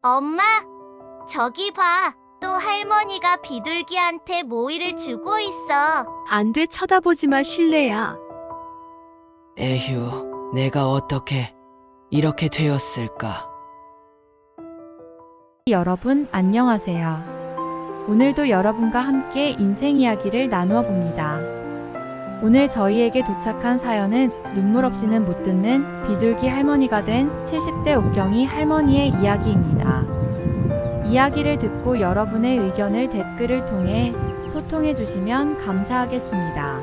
엄마, 저기 봐. 또 할머니가 비둘기한테 모이를 주고 있어. 안 돼, 쳐다보지 마, 실례야. 에휴, 내가 어떻게 이렇게 되었을까? 여러분, 안녕하세요. 오늘도 여러분과 함께 인생 이야기를 나누어 봅니다. 오늘 저희에게 도착한 사연은 눈물 없이는 못 듣는 비둘기 할머니가 된 70대 옥경이 할머니의 이야기입니다. 이야기를 듣고 여러분의 의견을 댓글을 통해 소통해 주시면 감사하겠습니다.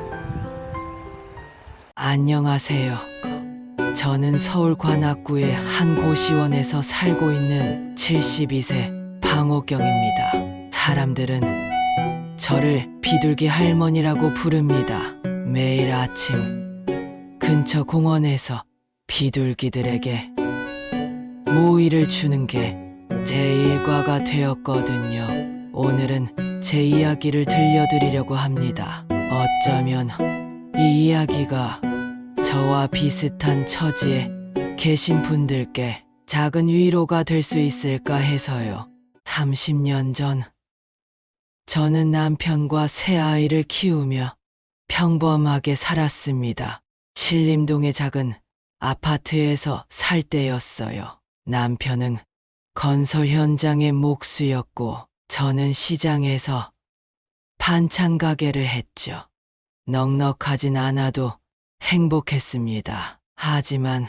안녕하세요. 저는 서울 관악구의 한 고시원에서 살고 있는 72세 방옥경입니다. 사람들은 저를 비둘기 할머니라고 부릅니다. 매일 아침 근처 공원에서 비둘기들에게 모이를 주는 게 제 일과가 되었거든요. 오늘은 제 이야기를 들려드리려고 합니다. 어쩌면 이 이야기가 저와 비슷한 처지에 계신 분들께 작은 위로가 될 수 있을까 해서요. 30년 전 저는 남편과 새 아이를 키우며 평범하게 살았습니다. 신림동의 작은 아파트에서 살 때였어요. 남편은 건설 현장의 목수였고 저는 시장에서 반찬 가게를 했죠. 넉넉하진 않아도 행복했습니다. 하지만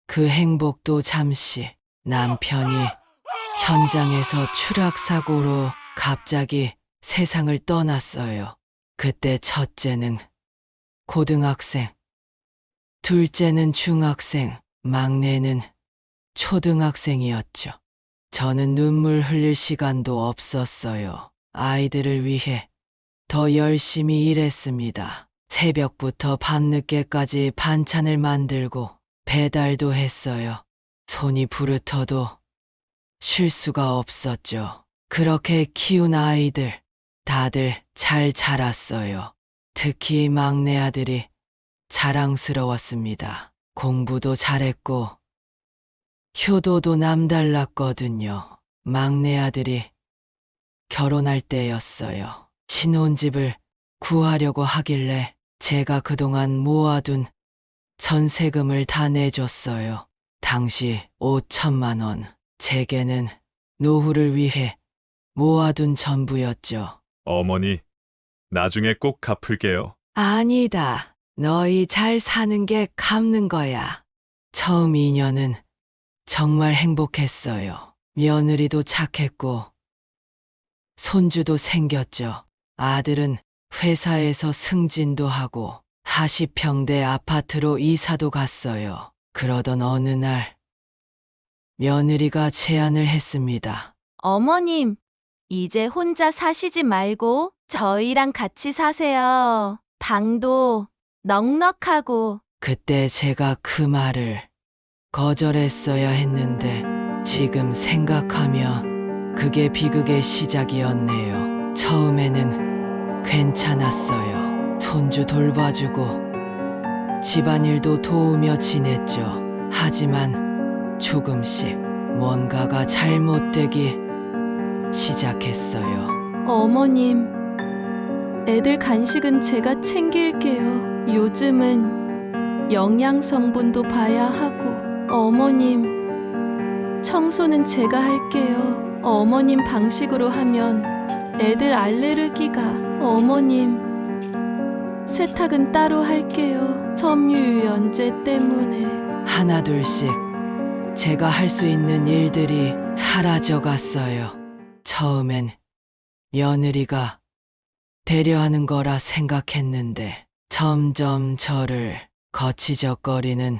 그 행복도 잠시 남편이 현장에서 추락사고로 갑자기 세상을 떠났어요. 그때 첫째는 고등학생, 둘째는 중학생, 막내는 초등학생이었죠. 저는 눈물 흘릴 시간도 없었어요. 아이들을 위해 더 열심히 일했습니다. 새벽부터 밤늦게까지 반찬을 만들고 배달도 했어요. 손이 부르터도 쉴 수가 없었죠. 그렇게 키운 아이들 다들 잘 자랐어요. 특히 막내 아들이 자랑스러웠습니다. 공부도 잘했고 효도도 남달랐거든요. 막내 아들이 결혼할 때였어요. 신혼집을 구하려고 하길래 제가 그동안 모아둔 전세금을 다 내줬어요. 당시 5천만 원. 제게는 노후를 위해 모아둔 전부였죠. 어머니, 나중에 꼭 갚을게요. 아니다. 너희 잘 사는 게 갚는 거야. 처음 2년은 정말 행복했어요. 며느리도 착했고 손주도 생겼죠. 아들은 회사에서 승진도 하고 40평대 아파트로 이사도 갔어요. 그러던 어느 날 며느리가 제안을 했습니다. 어머님, 이제 혼자 사시지 말고 저희랑 같이 사세요. 방도 넉넉하고. 그때 제가 그 말을 거절했어야 했는데 지금 생각하면 그게 비극의 시작이었네요. 처음에는 괜찮았어요. 손주 돌봐주고 집안일도 도우며 지냈죠. 하지만 조금씩 뭔가가 잘못되기 시작했어요. 어머님, 애들 간식은 제가 챙길게요. 요즘은 영양성분도 봐야 하고. 어머님, 청소는 제가 할게요. 어머님 방식으로 하면 애들 알레르기가. 어머님, 세탁은 따로 할게요. 섬유유연제 때문에. 하나둘씩 제가 할 수 있는 일들이 사라져 갔어요. 처음엔 며느리가 배려하는 거라 생각했는데 점점 저를 거치적거리는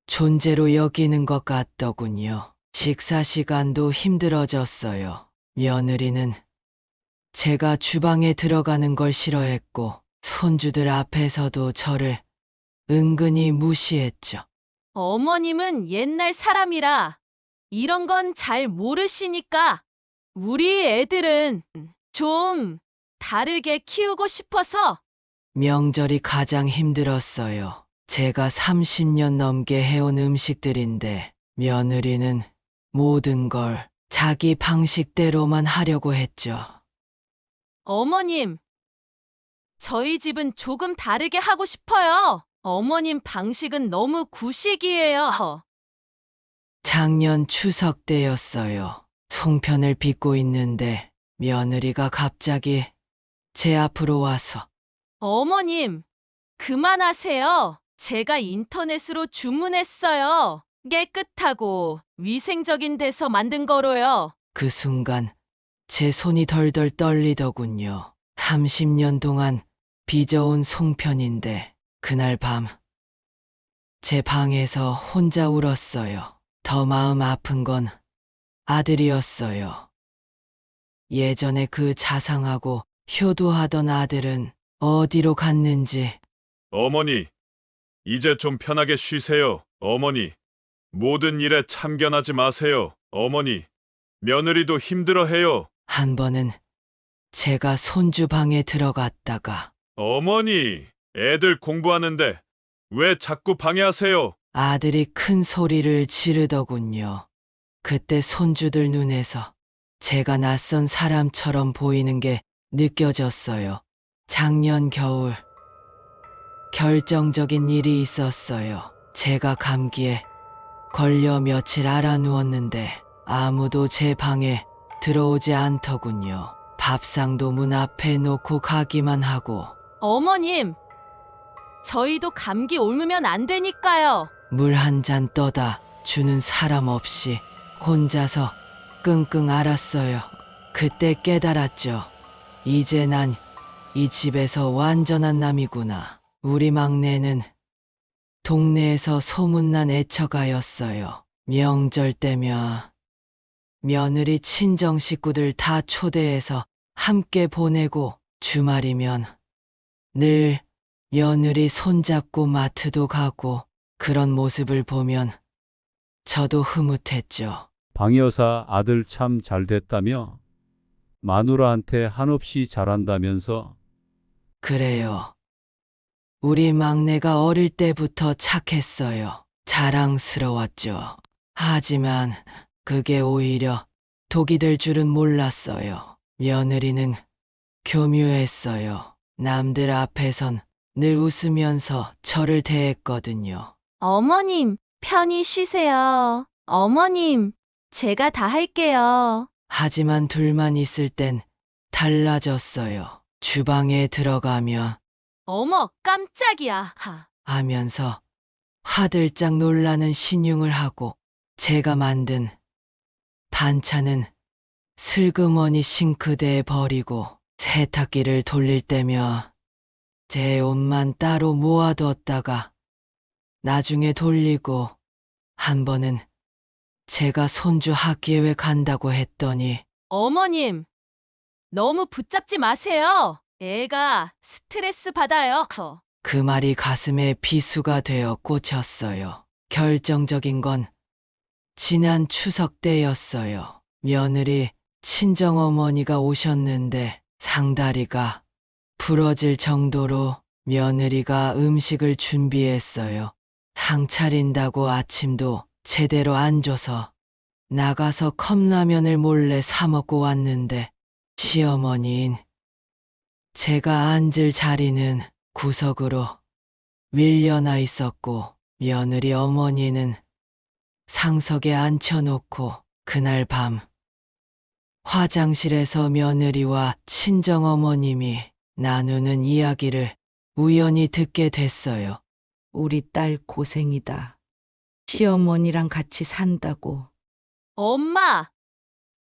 존재로 여기는 것 같더군요. 식사 시간도 힘들어졌어요. 며느리는 제가 주방에 들어가는 걸 싫어했고 손주들 앞에서도 저를 은근히 무시했죠. 어머님은 옛날 사람이라 이런 건 잘 모르시니까 우리 애들은 좀 다르게 키우고 싶어서. 명절이 가장 힘들었어요. 제가 30년 넘게 해온 음식들인데 며느리는 모든 걸 자기 방식대로만 하려고 했죠. 어머님, 저희 집은 조금 다르게 하고 싶어요. 어머님 방식은 너무 구식이에요. 작년 추석 때였어요. 송편을 빚고 있는데 며느리가 갑자기 제 앞으로 와서 어머님, 그만하세요. 제가 인터넷으로 주문했어요. 깨끗하고 위생적인 데서 만든 거로요. 그 순간 제 손이 덜덜 떨리더군요. 30년 동안 빚어온 송편인데 그날 밤 제 방에서 혼자 울었어요. 더 마음 아픈 건 아들이었어요. 예전에 그 자상하고 효도하던 아들은 어디로 갔는지 어머니, 이제 좀 편하게 쉬세요. 어머니, 모든 일에 참견하지 마세요. 어머니, 며느리도 힘들어해요. 한 번은 제가 손주 방에 들어갔다가 어머니, 애들 공부하는데 왜 자꾸 방해하세요? 아들이 큰 소리를 지르더군요. 그때 손주들 눈에서 제가 낯선 사람처럼 보이는 게 느껴졌어요. 작년 겨울 결정적인 일이 있었어요. 제가 감기에 걸려 며칠 알아 누웠는데 아무도 제 방에 들어오지 않더군요. 밥상도 문 앞에 놓고 가기만 하고 어머님, 저희도 감기 옮으면 안 되니까요. 물 한 잔 떠다 주는 사람 없이 혼자서 끙끙 앓았어요. 그때 깨달았죠. 이제 난 이 집에서 완전한 남이구나. 우리 막내는 동네에서 소문난 애처가였어요. 명절 때면 며느리 친정 식구들 다 초대해서 함께 보내고 주말이면 늘 며느리 손잡고 마트도 가고 그런 모습을 보면 저도 흐뭇했죠. 방 여사 아들 참 잘됐다며? 마누라한테 한없이 잘한다면서? 그래요. 우리 막내가 어릴 때부터 착했어요. 자랑스러웠죠. 하지만 그게 오히려 독이 될 줄은 몰랐어요. 며느리는 교묘했어요. 남들 앞에선 늘 웃으면서 저를 대했거든요. 어머님, 편히 쉬세요. 어머님, 제가 다 할게요. 하지만 둘만 있을 땐 달라졌어요. 주방에 들어가면 어머, 깜짝이야. 하면서 화들짝 놀라는 신용을 하고 제가 만든 반찬은 슬그머니 싱크대에 버리고 세탁기를 돌릴 때면 제 옷만 따로 모아두었다가 나중에 돌리고 한 번은 제가 손주 학교에 간다고 했더니 어머님, 너무 붙잡지 마세요. 애가 스트레스 받아요. 그 말이 가슴에 비수가 되어 꽂혔어요. 결정적인 건 지난 추석 때였어요. 며느리 친정어머니가 오셨는데 상다리가 부러질 정도로 며느리가 음식을 준비했어요. 상 차린다고 아침도 제대로 안 줘서 나가서 컵라면을 몰래 사 먹고 왔는데 시어머니인 제가 앉을 자리는 구석으로 밀려나 있었고 며느리 어머니는 상석에 앉혀놓고 그날 밤 화장실에서 며느리와 친정어머님이 나누는 이야기를 우연히 듣게 됐어요. 우리 딸 고생이다. 시어머니랑 같이 산다고. 엄마,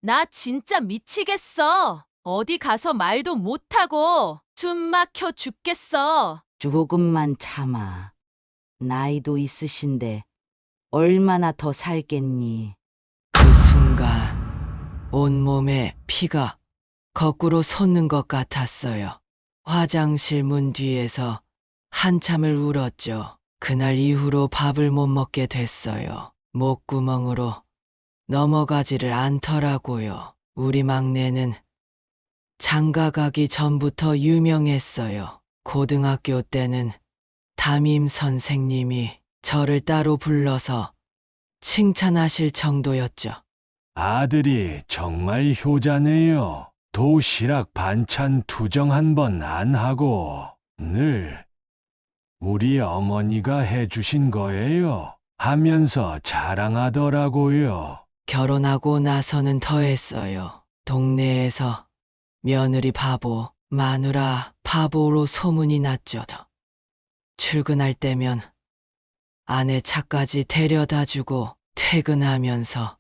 나 진짜 미치겠어. 어디 가서 말도 못하고 숨 막혀 죽겠어. 조금만 참아. 나이도 있으신데 얼마나 더 살겠니? 그 순간 온몸에 피가 거꾸로 솟는 것 같았어요. 화장실 문 뒤에서 한참을 울었죠. 그날 이후로 밥을 못 먹게 됐어요. 목구멍으로 넘어가지를 않더라고요. 우리 막내는 장가 가기 전부터 유명했어요. 고등학교 때는 담임 선생님이 저를 따로 불러서 칭찬하실 정도였죠. 아들이 정말 효자네요. 도시락 반찬 투정 한 번 안 하고 늘 우리 어머니가 해주신 거예요. 하면서 자랑하더라고요. 결혼하고 나서는 더했어요. 동네에서 며느리 바보, 마누라 바보로 소문이 났죠. 출근할 때면 아내 차까지 데려다 주고 퇴근하면서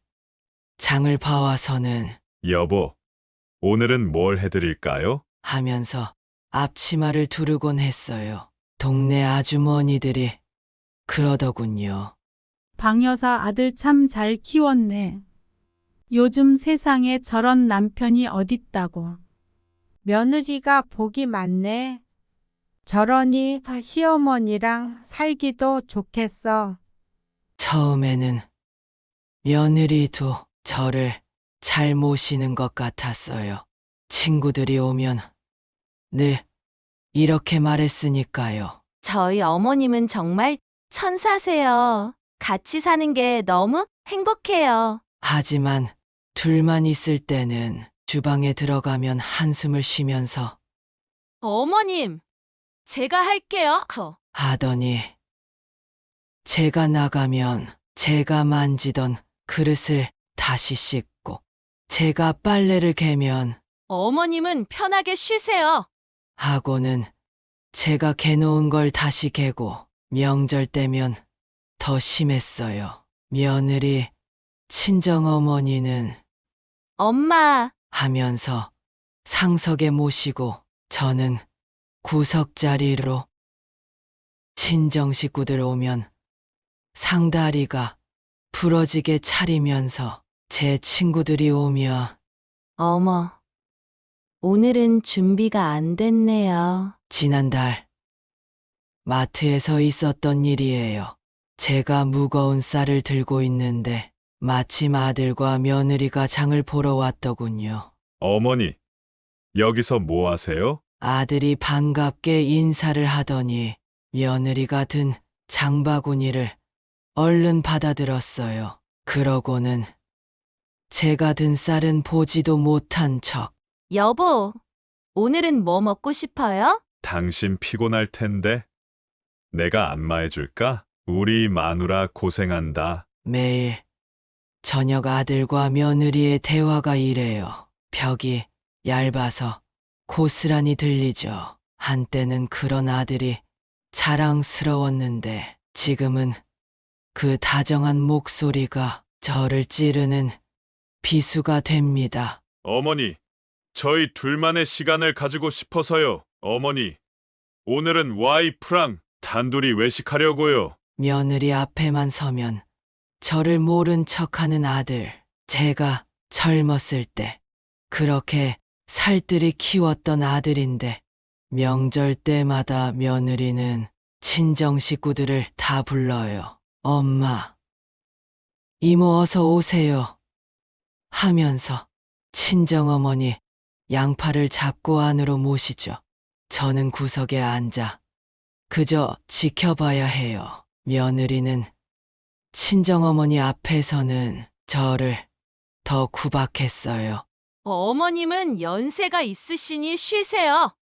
장을 봐와서는 여보, 오늘은 뭘 해드릴까요? 하면서 앞치마를 두르곤 했어요. 동네 아주머니들이 그러더군요. 방 여사 아들 참 잘 키웠네. 요즘 세상에 저런 남편이 어딨다고. 며느리가 복이 많네. 저러니 시어머니랑 살기도 좋겠어. 처음에는 며느리도 저를 잘 모시는 것 같았어요. 친구들이 오면 늘 이렇게 말했으니까요. 저희 어머님은 정말 천사세요. 같이 사는 게 너무 행복해요. 하지만 둘만 있을 때는 주방에 들어가면 한숨을 쉬면서 어머님, 제가 할게요. 하더니 제가 나가면 제가 만지던 그릇을 다시 씻고 제가 빨래를 개면 어머님은 편하게 쉬세요. 하고는 제가 개놓은 걸 다시 개고 명절 때면 더 심했어요. 며느리, 친정어머니는 엄마, 하면서 상석에 모시고 저는 구석자리로 친정 식구들 오면 상다리가 부러지게 차리면서 제 친구들이 오며 어머, 오늘은 준비가 안 됐네요. 지난달 마트에서 있었던 일이에요. 제가 무거운 쌀을 들고 있는데 마침 아들과 며느리가 장을 보러 왔더군요. 어머니, 여기서 뭐 하세요? 아들이 반갑게 인사를 하더니 며느리가 든 장바구니를 얼른 받아들었어요. 그러고는 제가 든 쌀은 보지도 못한 척 여보, 오늘은 뭐 먹고 싶어요? 당신 피곤할 텐데 내가 안마해줄까? 우리 마누라 고생한다. 매일 저녁 아들과 며느리의 대화가 이래요. 벽이 얇아서 고스란히 들리죠. 한때는 그런 아들이 자랑스러웠는데 지금은 그 다정한 목소리가 저를 찌르는 비수가 됩니다. 어머니, 저희 둘만의 시간을 가지고 싶어서요. 어머니, 오늘은 와이프랑 단둘이 외식하려고요. 며느리 앞에만 서면 저를 모른 척하는 아들. 제가 젊었을 때 그렇게 살뜰히 키웠던 아들인데 명절 때마다 며느리는 친정 식구들을 다 불러요. 엄마, 이모 어서 오세요 하면서 친정어머니 양팔을 잡고 안으로 모시죠. 저는 구석에 앉아 그저 지켜봐야 해요. 며느리는 친정어머니 앞에서는 저를 더 구박했어요. 어머님은 연세가 있으시니 쉬세요.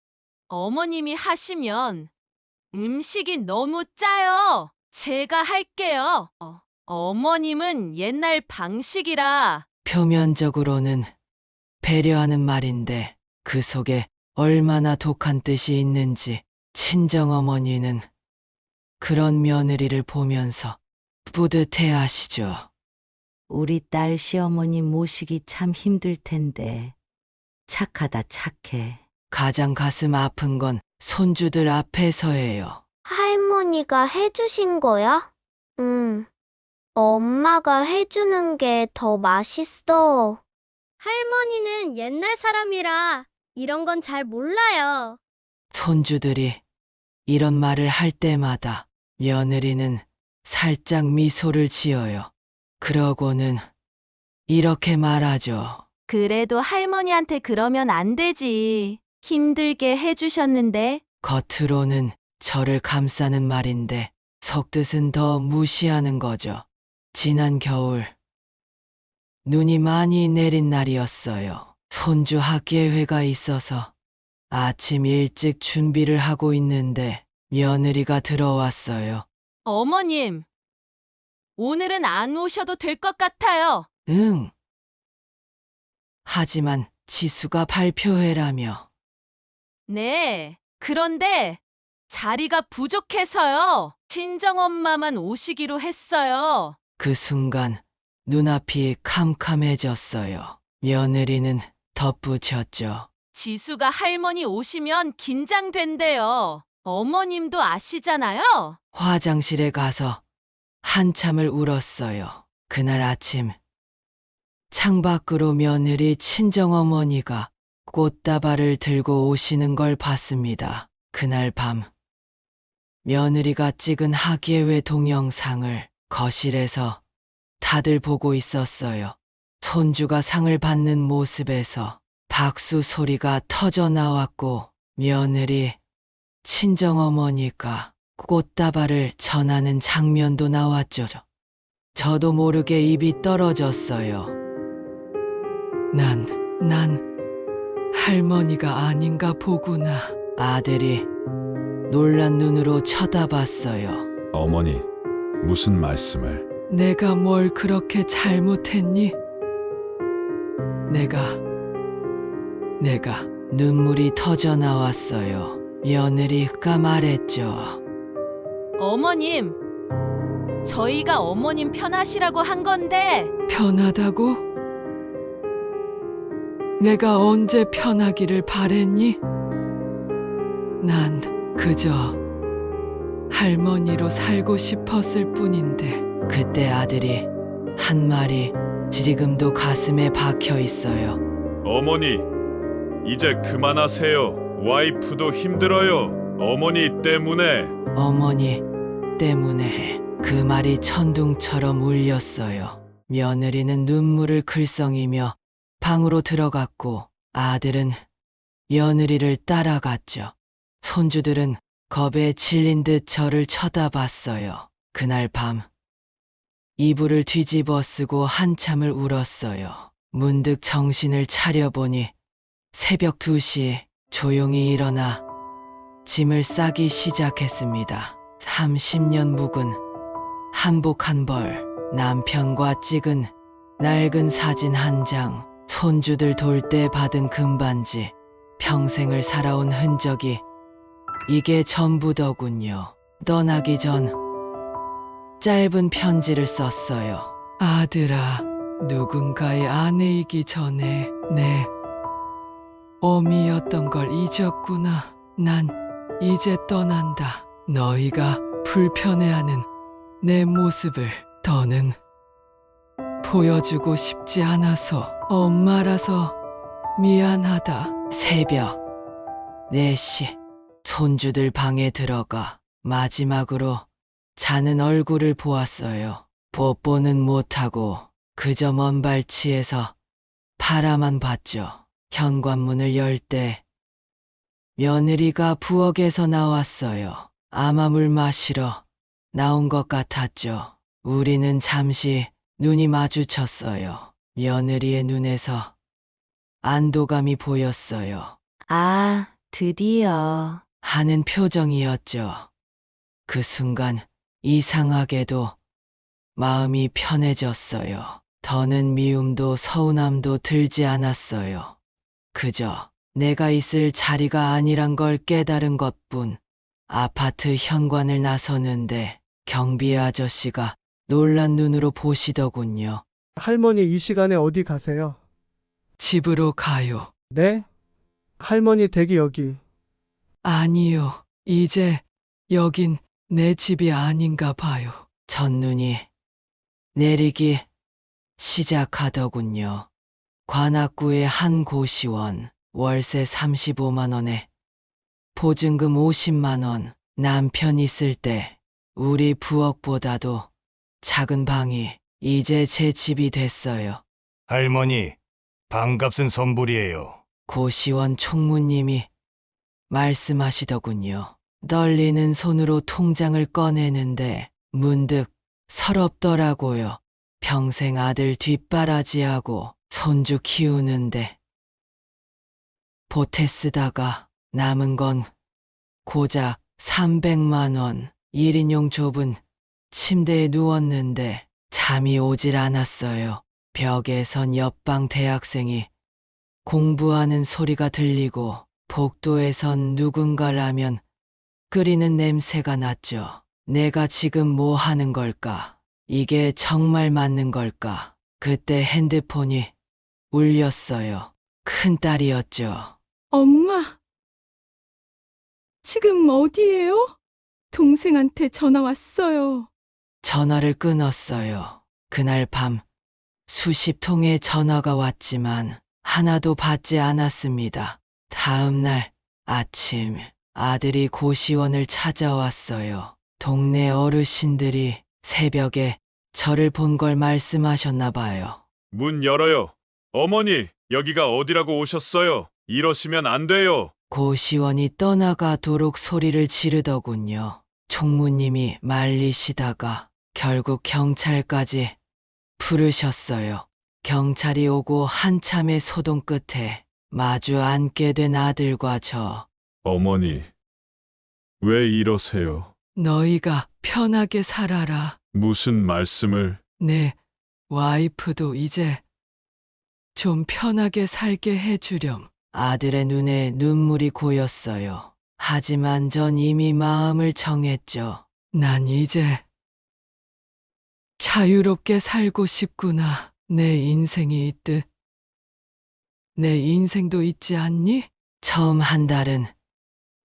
어머님이 하시면 음식이 너무 짜요. 제가 할게요. 어머님은 옛날 방식이라. 표면적으로는 배려하는 말인데 그 속에 얼마나 독한 뜻이 있는지 친정어머니는 그런 며느리를 보면서 뿌듯해 하시죠. 우리 딸 시어머니 모시기 참 힘들 텐데. 착하다 착해. 가장 가슴 아픈 건 손주들 앞에서예요. 할머니가 해주신 거야? 응. 엄마가 해주는 게 더 맛있어. 할머니는 옛날 사람이라 이런 건 잘 몰라요. 손주들이 이런 말을 할 때마다 며느리는 살짝 미소를 지어요. 그러고는 이렇게 말하죠. 그래도 할머니한테 그러면 안 되지. 힘들게 해주셨는데. 겉으로는 저를 감싸는 말인데 속뜻은 더 무시하는 거죠. 지난 겨울 눈이 많이 내린 날이었어요. 손주 학예회가 있어서 아침 일찍 준비를 하고 있는데 며느리가 들어왔어요. 어머님, 오늘은 안 오셔도 될 것 같아요. 응. 하지만 지수가 발표회라며. 네, 그런데 자리가 부족해서요. 친정엄마만 오시기로 했어요. 그 순간 눈앞이 캄캄해졌어요. 며느리는 덧붙였죠. 지수가 할머니 오시면 긴장된대요. 어머님도 아시잖아요. 화장실에 가서 한참을 울었어요. 그날 아침 창밖으로 며느리 친정어머니가 꽃다발을 들고 오시는 걸 봤습니다. 그날 밤 며느리가 찍은 학예회 동영상을 거실에서 다들 보고 있었어요. 손주가 상을 받는 모습에서 박수 소리가 터져 나왔고 며느리 친정어머니가 꽃다발을 전하는 장면도 나왔죠. 저도 모르게 입이 떨어졌어요. 난 할머니가 아닌가 보구나. 아들이 놀란 눈으로 쳐다봤어요. 어머니, 무슨 말씀을? 내가 뭘 그렇게 잘못했니? 내가 눈물이 터져 나왔어요. 며느리가 말했죠. 어머님, 저희가 어머님 편하시라고 한 건데 편하다고? 내가 언제 편하기를 바랬니? 난 그저 할머니로 살고 싶었을 뿐인데. 그때 아들이 한 말이 지금도 가슴에 박혀 있어요. 어머니, 이제 그만하세요. 와이프도 힘들어요. 어머니 때문에. 어머니 때문에. 그 말이 천둥처럼 울렸어요. 며느리는 눈물을 글썽이며 방으로 들어갔고 아들은 며느리를 따라갔죠. 손주들은 겁에 질린 듯 저를 쳐다봤어요. 그날 밤 이불을 뒤집어 쓰고 한참을 울었어요. 문득 정신을 차려보니 새벽 2시 조용히 일어나 짐을 싸기 시작했습니다. 30년 묵은 한복 한 벌, 남편과 찍은 낡은 사진 한 장, 손주들 돌 때 받은 금반지, 평생을 살아온 흔적이 이게 전부더군요. 떠나기 전 짧은 편지를 썼어요. 아들아, 누군가의 아내이기 전에 내 어미였던 걸 잊었구나. 난 이제 떠난다. 너희가 불편해하는 내 모습을 더는 보여주고 싶지 않아서 엄마라서 미안하다. 새벽 4시 손주들 방에 들어가 마지막으로 자는 얼굴을 보았어요. 뽀뽀는 못하고 그저 먼 발치에서 바라만 봤죠. 현관문을 열 때 며느리가 부엌에서 나왔어요. 아마물 마시러 나온 것 같았죠. 우리는 잠시 눈이 마주쳤어요. 며느리의 눈에서 안도감이 보였어요. 아, 드디어. 하는 표정이었죠. 그 순간 이상하게도 마음이 편해졌어요. 더는 미움도 서운함도 들지 않았어요. 그저 내가 있을 자리가 아니란 걸 깨달은 것뿐. 아파트 현관을 나서는데 경비 아저씨가 놀란 눈으로 보시더군요. 할머니 이 시간에 어디 가세요? 집으로 가요. 네? 할머니 댁이 여기. 아니요. 이제 여긴 내 집이 아닌가 봐요. 첫눈이 내리기 시작하더군요. 관악구의 한 고시원, 월세 35만 원에 보증금 50만 원. 남편 있을 때 우리 부엌보다도 작은 방이 이제 제 집이 됐어요. 할머니, 반갑은 선물이에요. 고시원 총무님이 말씀하시더군요. 떨리는 손으로 통장을 꺼내는데 문득 서럽더라고요. 평생 아들 뒷바라지하고 손주 키우는데 보태 쓰다가 남은 건 고작 300만 원. 1인용 좁은 침대에 누웠는데 잠이 오질 않았어요. 벽에 선 옆방 대학생이 공부하는 소리가 들리고 복도에선 누군가 라면 끓이는 냄새가 났죠. 내가 지금 뭐 하는 걸까? 이게 정말 맞는 걸까? 그때 핸드폰이 울렸어요. 큰딸이었죠. 엄마, 지금 어디예요? 동생한테 전화 왔어요. 전화를 끊었어요. 그날 밤 수십 통의 전화가 왔지만 하나도 받지 않았습니다. 다음 날 아침 아들이 고시원을 찾아왔어요. 동네 어르신들이 새벽에 저를 본 걸 말씀하셨나 봐요. 문 열어요. 어머니, 여기가 어디라고 오셨어요? 이러시면 안 돼요. 고시원이 떠나가도록 소리를 지르더군요. 총무님이 말리시다가 결국 경찰까지 부르셨어요. 경찰이 오고 한참의 소동 끝에 마주 앉게 된 아들과 저. 어머니, 왜 이러세요? 너희가 편하게 살아라. 무슨 말씀을? 내 와이프도 이제 좀 편하게 살게 해주렴. 아들의 눈에 눈물이 고였어요. 하지만 전 이미 마음을 정했죠. 난 이제 자유롭게 살고 싶구나. 내 인생이 있듯 내 인생도 있지 않니? 처음 한 달은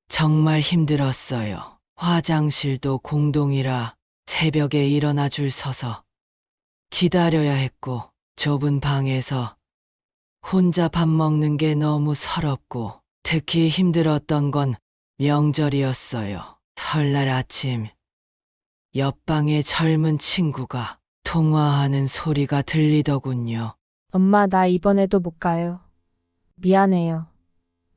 정말 힘들었어요. 화장실도 공동이라 새벽에 일어나 줄 서서 기다려야 했고 좁은 방에서 혼자 밥 먹는 게 너무 서럽고 특히 힘들었던 건 명절이었어요. 설날 아침 옆방의 젊은 친구가 통화하는 소리가 들리더군요. 엄마, 나 이번에도 못 가요. 미안해요.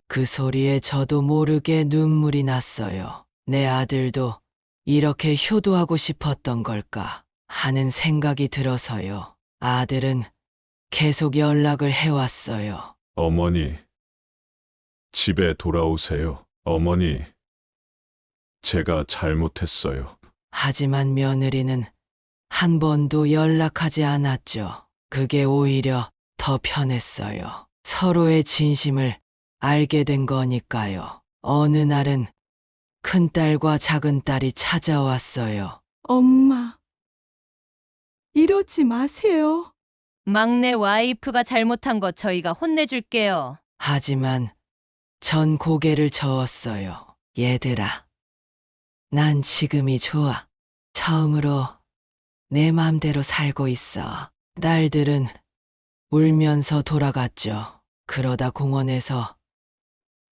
그 소리에 저도 모르게 눈물이 났어요. 내 아들도 이렇게 효도하고 싶었던 걸까 하는 생각이 들어서요. 아들은 계속 연락을 해왔어요. 어머니, 집에 돌아오세요. 어머니, 제가 잘못했어요. 하지만 며느리는 한 번도 연락하지 않았죠. 그게 오히려 더 편했어요. 서로의 진심을 알게 된 거니까요. 어느 날은 큰딸과 작은딸이 찾아왔어요. 엄마, 이러지 마세요. 막내 와이프가 잘못한 거 저희가 혼내줄게요. 하지만 전 고개를 저었어요. 얘들아, 난 지금이 좋아. 처음으로 내 맘대로 살고 있어. 딸들은 울면서 돌아갔죠. 그러다 공원에서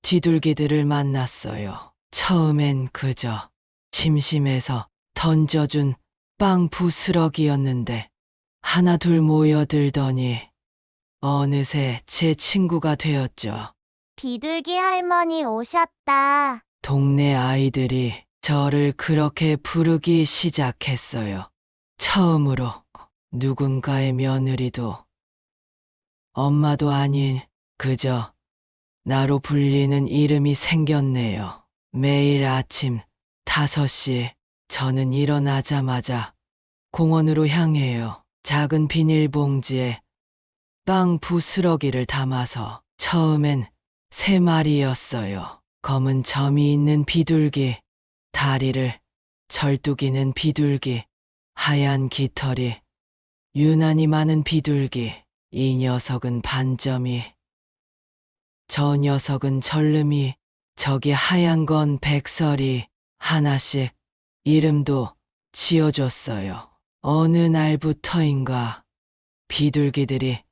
뒤돌기들을 만났어요. 처음엔 그저 심심해서 던져준 빵 부스러기였는데 하나 둘 모여들더니 어느새 제 친구가 되었죠. 비둘기 할머니 오셨다. 동네 아이들이 저를 그렇게 부르기 시작했어요. 처음으로 누군가의 며느리도 엄마도 아닌 그저 나로 불리는 이름이 생겼네요. 매일 아침 5시 저는 일어나자마자 공원으로 향해요. 작은 비닐봉지에 빵 부스러기를 담아서 처음엔 3마리였어요. 검은 점이 있는 비둘기, 다리를 절뚝이는 비둘기, 하얀 깃털이 유난히 많은 비둘기. 이 녀석은 반점이, 저 녀석은 절름이, 저기 하얀 건 백설이. 하나씩 이름도 지어줬어요. 어느 날부터인가 비둘기들이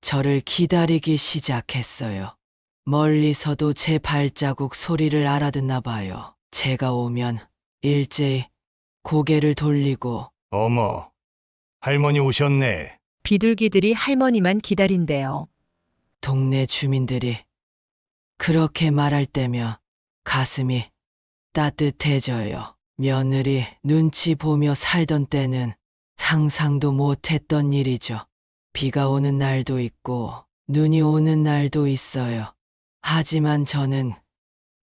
저를 기다리기 시작했어요. 멀리서도 제 발자국 소리를 알아듣나 봐요. 제가 오면 일제히 고개를 돌리고 어머, 할머니 오셨네. 비둘기들이 할머니만 기다린대요. 동네 주민들이 그렇게 말할 때면 가슴이 따뜻해져요. 며느리 눈치 보며 살던 때는 상상도 못했던 일이죠. 비가 오는 날도 있고 눈이 오는 날도 있어요. 하지만 저는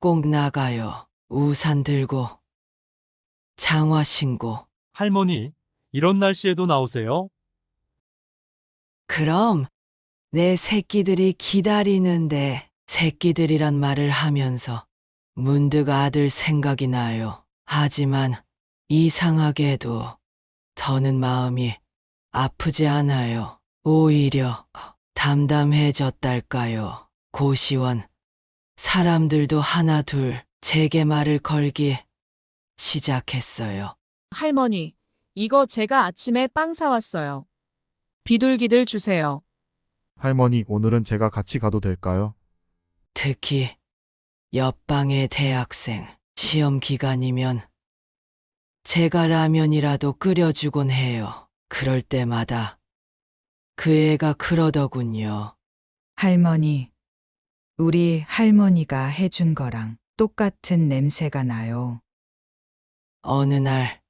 꼭 나가요. 우산 들고 장화 신고. 할머니, 이런 날씨에도 나오세요? 그럼 내 새끼들이 기다리는데 새끼들이란 말을 하면서 문득 아들 생각이 나요. 하지만 이상하게도 저는 마음이 아프지 않아요. 오히려 담담해졌달까요. 고시원 사람들도 하나 둘 제게 말을 걸기 시작했어요. 할머니, 이거 제가 아침에 빵 사왔어요. 비둘기들 주세요. 할머니, 오늘은 제가 같이 가도 될까요? 특히 옆방의 대학생 시험 기간이면 제가 라면이라도 끓여주곤 해요. 그럴 때마다 그 애가 그러더군요. 할머니, 우리 할머니가 해준 거랑 똑같은 냄새가 나요. 어느 날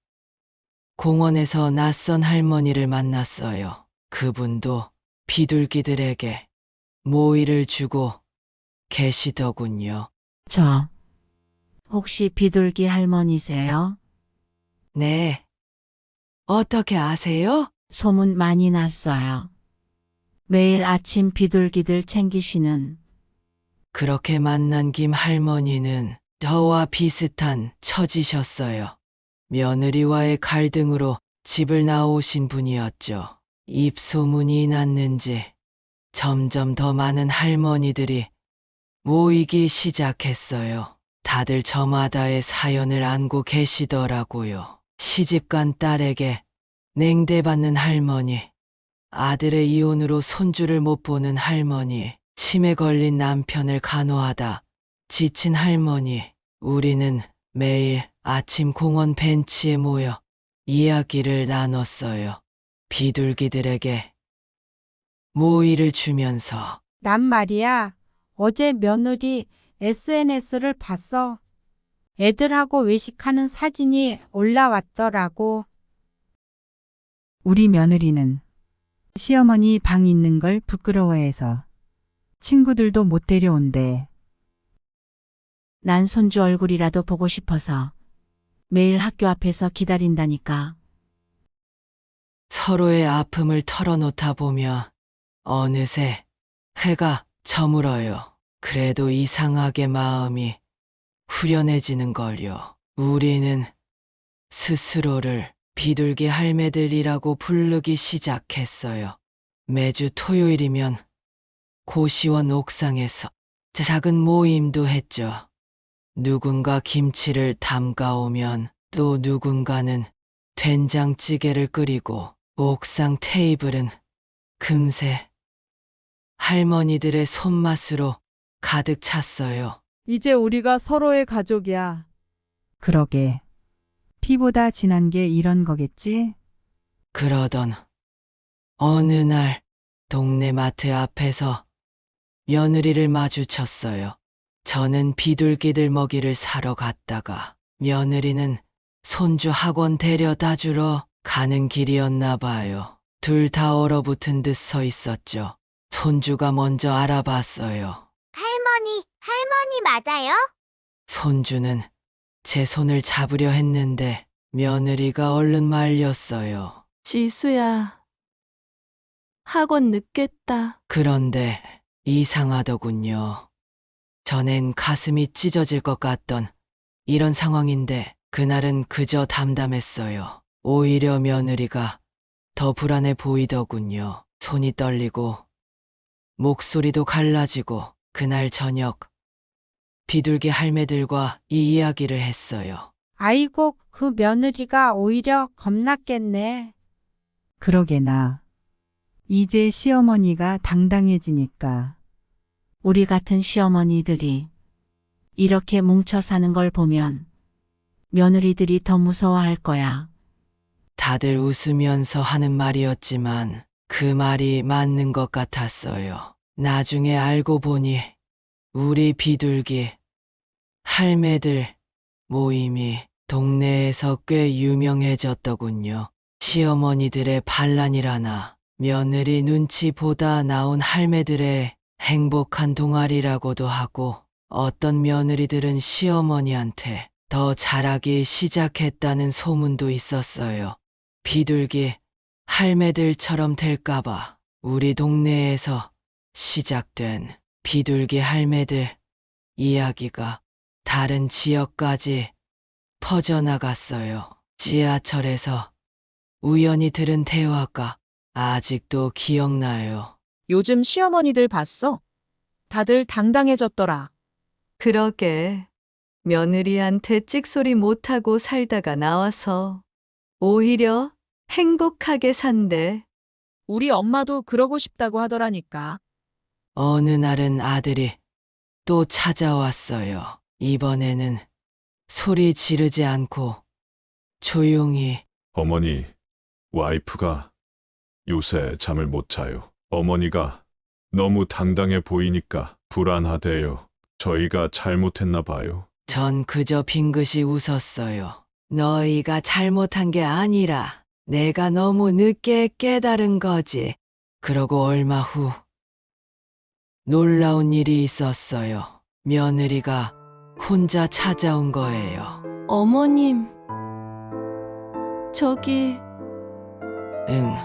공원에서 낯선 할머니를 만났어요. 그분도 비둘기들에게 모이를 주고 계시더군요. 저, 혹시 비둘기 할머니세요? 네. 어떻게 아세요? 소문 많이 났어요. 매일 아침 비둘기들 챙기시는. 그렇게 만난 김 할머니는 저와 비슷한 처지셨어요. 며느리와의 갈등으로 집을 나오신 분이었죠. 입소문이 났는지 점점 더 많은 할머니들이 모이기 시작했어요. 다들 저마다의 사연을 안고 계시더라고요. 시집간 딸에게 냉대받는 할머니, 아들의 이혼으로 손주를 못 보는 할머니, 치매 걸린 남편을 간호하다 지친 할머니. 우리는 매일 아침 공원 벤치에 모여 이야기를 나눴어요. 비둘기들에게 모이를 주면서. 난 말이야, 어제 며느리 SNS를 봤어. 애들하고 외식하는 사진이 올라왔더라고. 우리 며느리는 시어머니 방 있는 걸 부끄러워해서 친구들도 못 데려온대. 난 손주 얼굴이라도 보고 싶어서 매일 학교 앞에서 기다린다니까. 서로의 아픔을 털어놓다 보면 어느새 해가 저물어요. 그래도 이상하게 마음이 후련해지는 걸요. 우리는 스스로를 비둘기 할매들이라고 부르기 시작했어요. 매주 토요일이면 고시원 옥상에서 작은 모임도 했죠. 누군가 김치를 담가오면 또 누군가는 된장찌개를 끓이고 옥상 테이블은 금세 할머니들의 손맛으로 가득 찼어요. 이제 우리가 서로의 가족이야. 그러게. 피보다 진한 게 이런 거겠지? 그러던 어느 날 동네 마트 앞에서 며느리를 마주쳤어요. 저는 비둘기들 먹이를 사러 갔다가 며느리는 손주 학원 데려다 주러 가는 길이었나 봐요. 둘 다 얼어붙은 듯 서 있었죠. 손주가 먼저 알아봤어요. 할머니 맞아요? 손주는 제 손을 잡으려 했는데 며느리가 얼른 말렸어요. 지수야, 학원 늦겠다. 그런데 이상하더군요. 전엔 가슴이 찢어질 것 같던 이런 상황인데 그날은 그저 담담했어요. 오히려 며느리가 더 불안해 보이더군요. 손이 떨리고 목소리도 갈라지고 그날 저녁 비둘기 할매들과 이 이야기를 했어요. 아이고, 그 며느리가 오히려 겁났겠네. 그러게나. 이제 시어머니가 당당해지니까. 우리 같은 시어머니들이 이렇게 뭉쳐 사는 걸 보면 며느리들이 더 무서워할 거야. 다들 웃으면서 하는 말이었지만 그 말이 맞는 것 같았어요. 나중에 알고 보니 우리 비둘기 할매들 모임이 동네에서 꽤 유명해졌더군요. 시어머니들의 반란이라나 며느리 눈치 보다 나온 할매들의 행복한 동아리라고도 하고 어떤 며느리들은 시어머니한테 더 잘하기 시작했다는 소문도 있었어요. 비둘기 할매들처럼 될까봐 우리 동네에서 시작된 비둘기 할매들 이야기가 다른 지역까지 퍼져나갔어요. 지하철에서 우연히 들은 대화가 아직도 기억나요. 요즘 시어머니들 봤어? 다들 당당해졌더라. 그러게. 며느리한테 찍소리 못하고 살다가 나와서 오히려 행복하게 산대. 우리 엄마도 그러고 싶다고 하더라니까. 어느 날은 아들이 또 찾아왔어요. 이번에는 소리 지르지 않고 조용히 어머니, 와이프가 요새 잠을 못 자요. 어머니가 너무 당당해 보이니까 불안하대요. 저희가 잘못했나 봐요. 전 그저 빙긋이 웃었어요. 너희가 잘못한 게 아니라 내가 너무 늦게 깨달은 거지. 그러고 얼마 후 놀라운 일이 있었어요. 며느리가 혼자 찾아온 거예요. 어머님, 저기 응.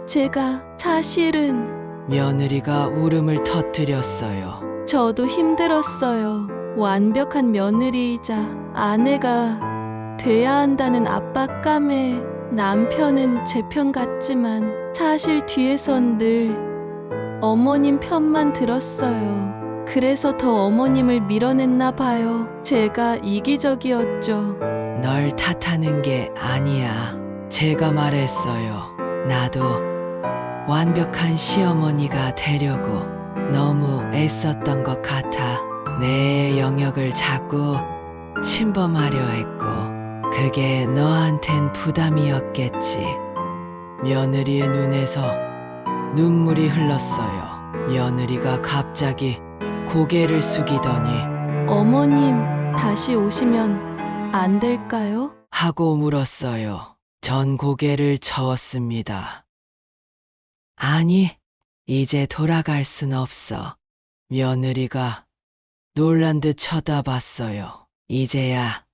제가 사실은 며느리가 울음을 터뜨렸어요. 저도 힘들었어요. 완벽한 며느리이자 아내가 돼야 한다는 압박감에 남편은 제 편 같지만 사실 뒤에선 늘 어머님 편만 들었어요. 그래서 더 어머님을 밀어냈나 봐요. 제가 이기적이었죠. 널 탓하는 게 아니야. 제가 말했어요. 나도 완벽한 시어머니가 되려고 너무 애썼던 것 같아. 내 영역을 자꾸 침범하려 했고 그게 너한텐 부담이었겠지. 며느리의 눈에서 눈물이 흘렀어요. 며느리가 갑자기 고개를 숙이더니 어머님, 다시 오시면 안 될까요? 하고 물었어요. 전 고개를 저었습니다. 아니, 이제 돌아갈 순 없어. 며느리가 놀란 듯 쳐다봤어요. 이제야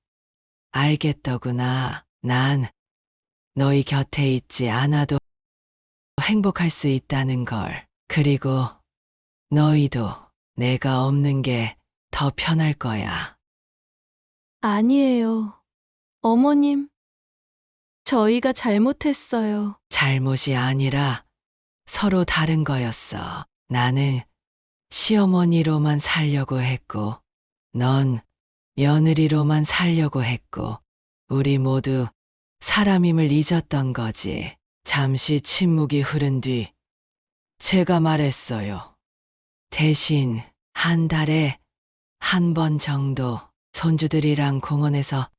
알겠더구나. 난 너희 곁에 있지 않아도 행복할 수 있다는 걸. 그리고 너희도 내가 없는 게 더 편할 거야. 아니에요. 어머님, 저희가 잘못했어요. 잘못이 아니라 서로 다른 거였어. 나는 시어머니로만 살려고 했고, 넌 며느리로만 살려고 했고, 우리 모두 사람임을 잊었던 거지. 잠시 침묵이 흐른 뒤, 제가 말했어요. 대신 한 달에 한 번 정도 손주들이랑 공원에서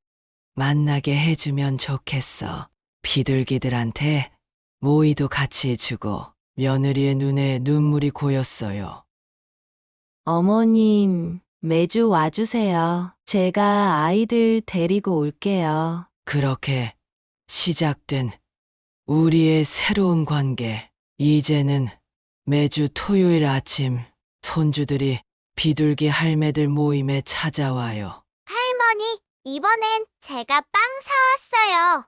만나게 해주면 좋겠어. 비둘기들한테 모이도 같이 해주고. 며느리의 눈에 눈물이 고였어요. 어머님, 매주 와주세요. 제가 아이들 데리고 올게요. 그렇게 시작된 우리의 새로운 관계. 이제는 매주 토요일 아침 손주들이 비둘기 할매들 모임에 찾아와요. 할머니, 이번엔 제가 빵 사왔어요.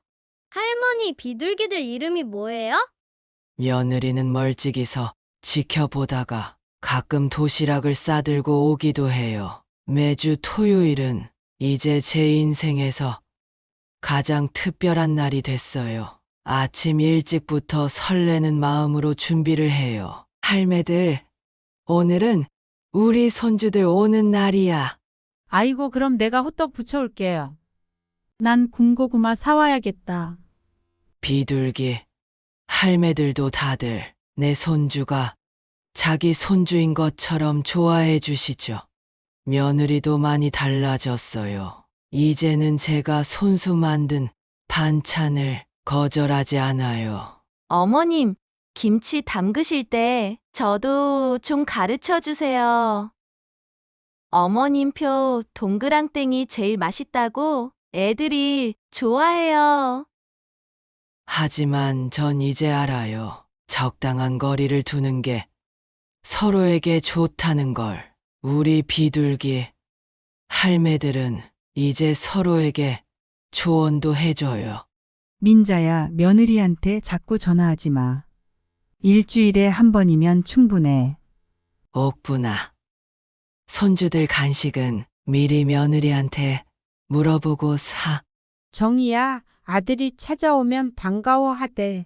할머니, 비둘기들 이름이 뭐예요? 며느리는 멀찍이서 지켜보다가 가끔 도시락을 싸들고 오기도 해요. 매주 토요일은 이제 제 인생에서 가장 특별한 날이 됐어요. 아침 일찍부터 설레는 마음으로 준비를 해요. 할매들, 오늘은 우리 손주들 오는 날이야. 아이고, 그럼 내가 호떡 부쳐올게요. 난 군고구마 사와야겠다. 비둘기 할매들도 다들 내 손주가 자기 손주인 것처럼 좋아해 주시죠. 며느리도 많이 달라졌어요. 이제는 제가 손수 만든 반찬을 거절하지 않아요. 어머님, 김치 담그실 때 저도 좀 가르쳐 주세요. 어머님표 동그랑땡이 제일 맛있다고 애들이 좋아해요. 하지만 전 이제 알아요. 적당한 거리를 두는 게 서로에게 좋다는 걸. 우리 비둘기 할매들은 이제 서로에게 조언도 해줘요. 민자야, 며느리한테 자꾸 전화하지 마. 일주일에 한 번이면 충분해. 옥분아, 손주들 간식은 미리 며느리한테 물어보고 사. 정이야, 아들이 찾아오면 반가워하대.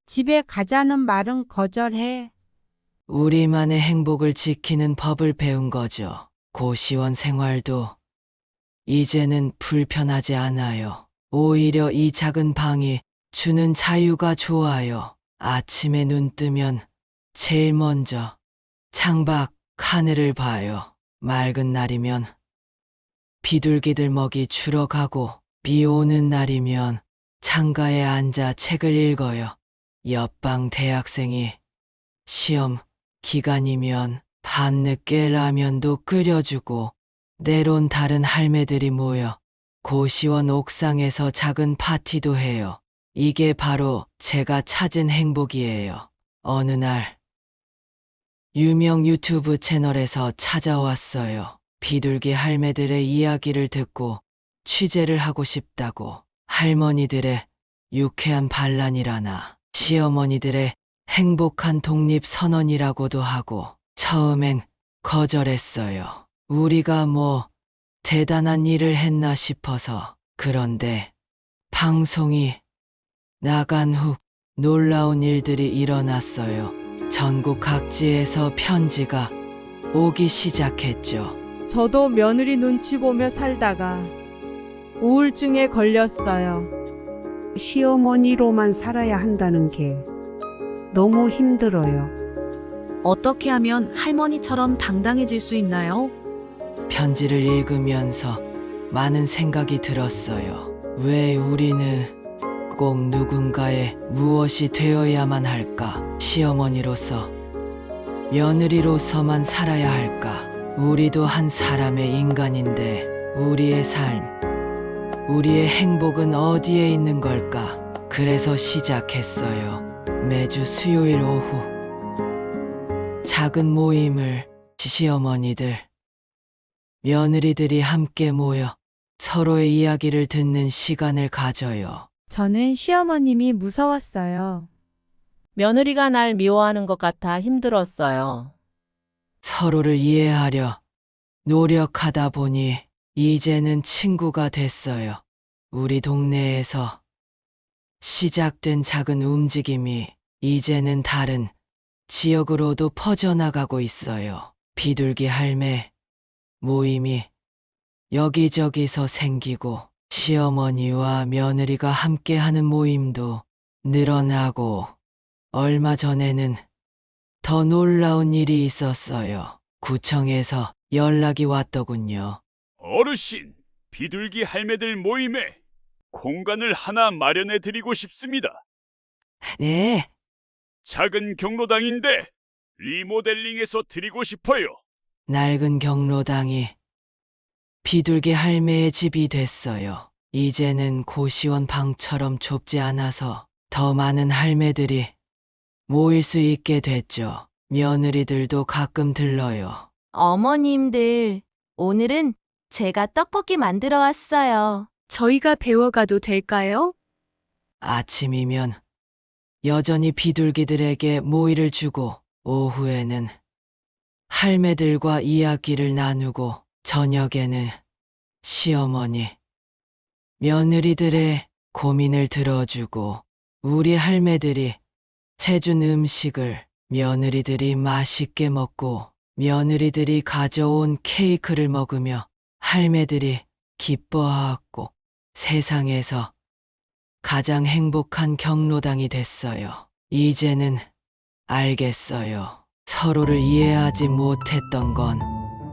집에 가자는 말은 거절해. 우리만의 행복을 지키는 법을 배운 거죠. 고시원 생활도 이제는 불편하지 않아요. 오히려 이 작은 방이 주는 자유가 좋아요. 아침에 눈 뜨면 제일 먼저 창밖 하늘을 봐요. 맑은 날이면 비둘기들 먹이 주러 가고, 비 오는 날이면 창가에 앉아 책을 읽어요. 옆방 대학생이 시험 기간이면 밤늦게 라면도 끓여주고, 때론 다른 할매들이 모여 고시원 옥상에서 작은 파티도 해요. 이게 바로 제가 찾은 행복이에요. 어느 날 유명 유튜브 채널에서 찾아왔어요. 비둘기 할매들의 이야기를 듣고 취재를 하고 싶다고. 할머니들의 유쾌한 반란이라나 시어머니들의 행복한 독립선언이라고도 하고, 처음엔 거절했어요. 우리가 뭐 대단한 일을 했나 싶어서. 그런데 방송이 나간 후 놀라운 일들이 일어났어요. 전국 각지에서 편지가 오기 시작했죠. 저도 며느리 눈치 보며 살다가 우울증에 걸렸어요. 시어머니로만 살아야 한다는 게 너무 힘들어요. 어떻게 하면 할머니처럼 당당해질 수 있나요? 편지를 읽으면서 많은 생각이 들었어요. 왜 우리는 꼭 누군가의 무엇이 되어야만 할까? 시어머니로서, 며느리로서만 살아야 할까? 우리도 한 사람의 인간인데 우리의 삶, 우리의 행복은 어디에 있는 걸까? 그래서 시작했어요. 매주 수요일 오후 작은 모임을 시어머니들, 며느리들이 함께 모여 서로의 이야기를 듣는 시간을 가져요. 저는 시어머님이 무서웠어요. 며느리가 날 미워하는 것 같아 힘들었어요. 서로를 이해하려 노력하다 보니 이제는 친구가 됐어요. 우리 동네에서 시작된 작은 움직임이 이제는 다른 지역으로도 퍼져나가고 있어요. 비둘기 할매 모임이 여기저기서 생기고, 시어머니와 며느리가 함께하는 모임도 늘어나고, 얼마 전에는 더 놀라운 일이 있었어요. 구청에서 연락이 왔더군요. 어르신, 비둘기 할매들 모임에 공간을 하나 마련해 드리고 싶습니다. 네. 작은 경로당인데 리모델링해서 드리고 싶어요. 낡은 경로당이 비둘기 할매의 집이 됐어요. 이제는 고시원 방처럼 좁지 않아서 더 많은 할매들이 모일 수 있게 됐죠. 며느리들도 가끔 들러요. 어머님들, 오늘은 제가 떡볶이 만들어 왔어요. 저희가 배워가도 될까요? 아침이면 여전히 비둘기들에게 모이를 주고, 오후에는 할매들과 이야기를 나누고, 저녁에는 시어머니, 며느리들의 고민을 들어주고, 우리 할매들이 해준 음식을 며느리들이 맛있게 먹고, 며느리들이 가져온 케이크를 먹으며 할매들이 기뻐하고, 세상에서 가장 행복한 경로당이 됐어요. 이제는 알겠어요. 서로를 이해하지 못했던 건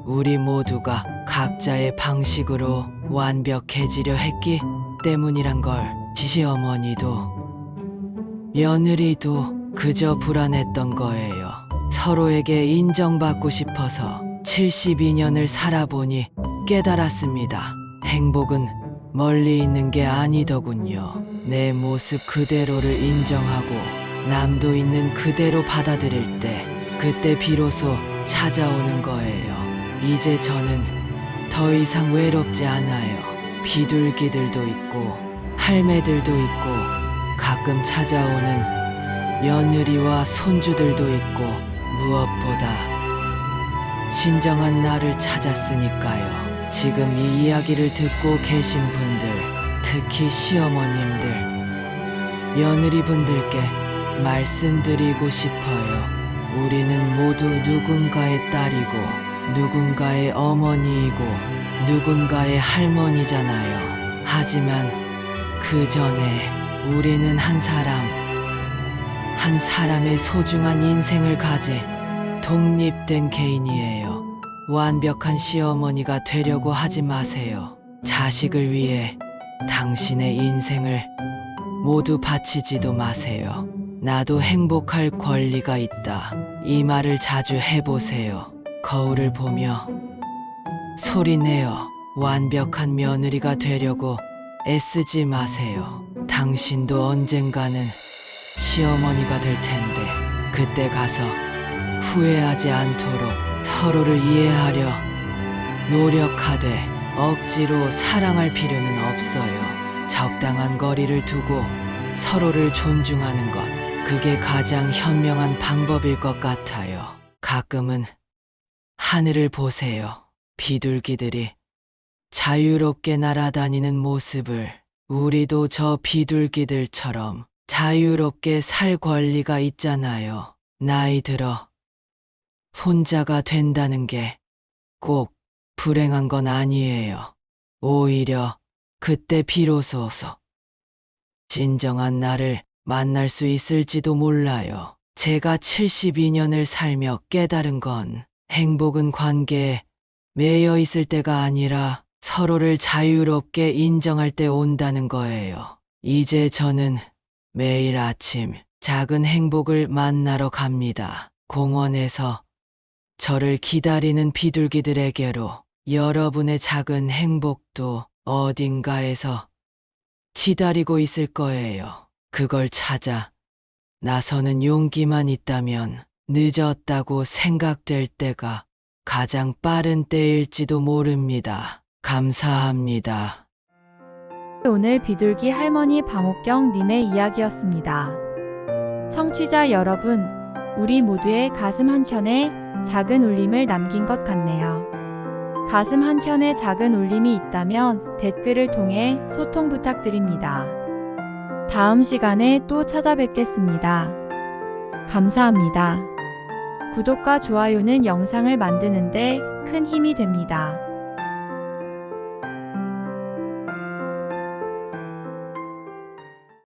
우리 모두가 각자의 방식으로 완벽해지려 했기 때문이란 걸. 시어머니도 며느리도 그저 불안했던 거예요. 서로에게 인정받고 싶어서. 72년을 살아보니 깨달았습니다. 행복은 멀리 있는 게 아니더군요. 내 모습 그대로를 인정하고 남도 있는 그대로 받아들일 때 그때 비로소 찾아오는 거예요. 이제 저는 더 이상 외롭지 않아요. 비둘기들도 있고 할매들도 있고 가끔 찾아오는 며느리와 손주들도 있고 무엇보다 진정한 나를 찾았으니까요. 지금 이 이야기를 듣고 계신 분들, 특히 시어머님들, 며느리분들께 말씀드리고 싶어요. 우리는 모두 누군가의 딸이고 누군가의 어머니이고 누군가의 할머니잖아요. 하지만 그 전에 우리는 한 사람의 소중한 인생을 가진 독립된 개인이에요. 완벽한 시어머니가 되려고 하지 마세요. 자식을 위해 당신의 인생을 모두 바치지도 마세요. 나도 행복할 권리가 있다. 이 말을 자주 해보세요. 거울을 보며 소리내어 완벽한 며느리가 되려고 애쓰지 마세요. 당신도 언젠가는 시어머니가 될 텐데 그때 가서 후회하지 않도록 서로를 이해하려 노력하되 억지로 사랑할 필요는 없어요. 적당한 거리를 두고 서로를 존중하는 것, 그게 가장 현명한 방법일 것 같아요. 가끔은 하늘을 보세요. 비둘기들이 자유롭게 날아다니는 모습을. 우리도 저 비둘기들처럼 자유롭게 살 권리가 있잖아요. 나이 들어 손자가 된다는 게 꼭 불행한 건 아니에요. 오히려 그때 비로소 진정한 나를 만날 수 있을지도 몰라요. 제가 72년을 살며 깨달은 건 행복은 관계에 매여 있을 때가 아니라 서로를 자유롭게 인정할 때 온다는 거예요. 이제 저는 매일 아침 작은 행복을 만나러 갑니다. 공원에서 저를 기다리는 비둘기들에게로. 여러분의 작은 행복도 어딘가에서 기다리고 있을 거예요. 그걸 찾아 나서는 용기만 있다면 늦었다고 생각될 때가 가장 빠른 때일지도 모릅니다. 감사합니다. 오늘 비둘기 할머니 방옥경 님의 이야기였습니다. 청취자 여러분, 우리 모두의 가슴 한켠에 작은 울림을 남긴 것 같네요. 가슴 한켠에 작은 울림이 있다면 댓글을 통해 소통 부탁드립니다. 다음 시간에 또 찾아뵙겠습니다. 감사합니다. 구독과 좋아요는 영상을 만드는데 큰 힘이 됩니다.